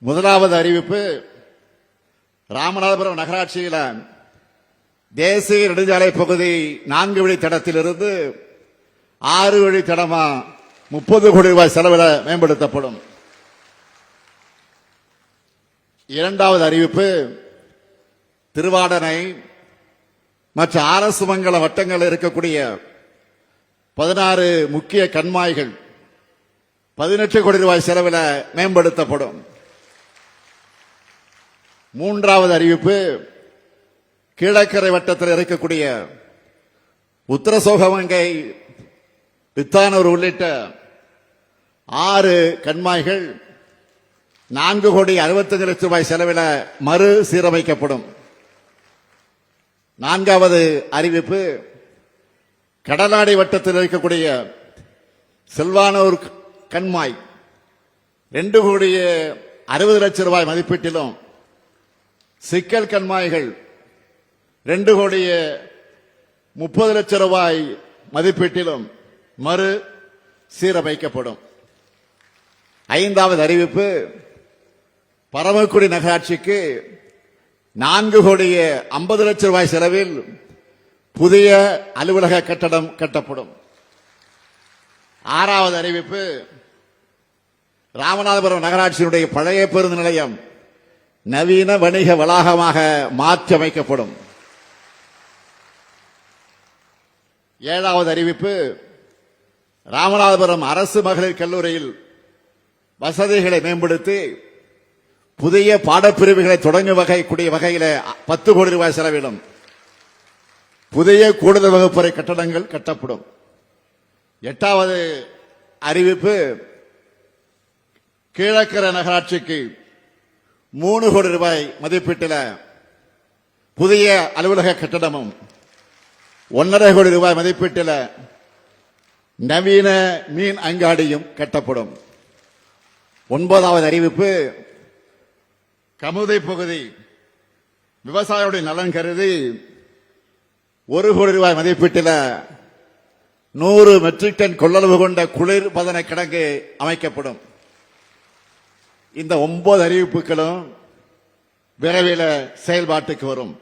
முதலாவது அறிவிப்பு, ராமநாதபுரம் நகராட்சியில் தேசிய நெடுஞ்சாலை பகுதி 4 வழித்தடத்திலிருந்து 6 வழித்தடமா 30 கோடி ரூபாய் செலவில் மேம்படுத்தப்படும். இரண்டாவது அறிவிப்பு, திருவாடனை மற்ற அரசு மங்கல வட்டங்கள் இருக்கக்கூடிய 16 முக்கிய கண்மாய்கள் 18 கோடி ரூபாய் செலவில் மேம்படுத்தப்படும். மூன்றாவது அறிவிப்பு, கீழக்கரை வட்டத்தில் இருக்கக்கூடிய உத்தரசோகமங்கை, வித்தானூர் உள்ளிட்ட 6 கண்மாய்கள் 4 கோடி 65 லட்சம் ரூபாய் செலவில் மறு சீரமைக்கப்படும். நான்காவது அறிவிப்பு, கடலாடி வட்டத்தில் இருக்கக்கூடிய செல்வானூர் கண்மாய் 2 கோடி 60 லட்சம் ரூபாய் மதிப்பீட்டிலும், சிக்கல் கண்மாய்கள் 2 கோடி 30 லட்சம் ரூபாய் மதிப்பீட்டிலும் மறு சீரமைக்கப்படும். ஐந்தாவது அறிவிப்பு, பரமக்குடி நகராட்சிக்கு 4 கோடி 50 லட்சம் ரூபாய் செலவில் புதிய அலுவலக கட்டடம் கட்டப்படும். ஆறாவது அறிவிப்பு, ராமநாதபுரம் நகராட்சியினுடைய பழைய பேருந்து நிலையம் நவீன வணிக வளாகமாக மாற்றி அமைக்கப்படும். ஏழாவது அறிவிப்பு, ராமநாதபுரம் அரசு மகளிர் கல்லூரியில் வசதிகளை மேம்படுத்தி புதிய பாடப்பிரிவுகளை தொடங்கும் வகையில் 10 கோடி ரூபாய் செலவிடும் புதிய கூடுதல் வகுப்பறை கட்டடங்கள் கட்டப்படும். எட்டாவது அறிவிப்பு, கீழக்கரை நகராட்சிக்கு 3 கோடி ரூபாய் மதிப்பீட்டில் புதிய அலுவலக கட்டடமும் 1.5 கோடி ரூபாய் மதிப்பீட்டில் நவீன மீன் அங்காடியும் கட்டப்படும். ஒன்பதாவது அறிவிப்பு, கமுதை பகுதி விவசாயிகளுடைய நலன் கருதி 1 கோடி ரூபாய் மதிப்பீட்டில் 100 மெட்ரிக் டன் கொள்ளளவு கொண்ட குளிர்பதன கிடங்கு அமைக்கப்படும். இந்த 9 அறிவிப்புகளும் விரைவில் செயல்பாட்டுக்கு வரும்.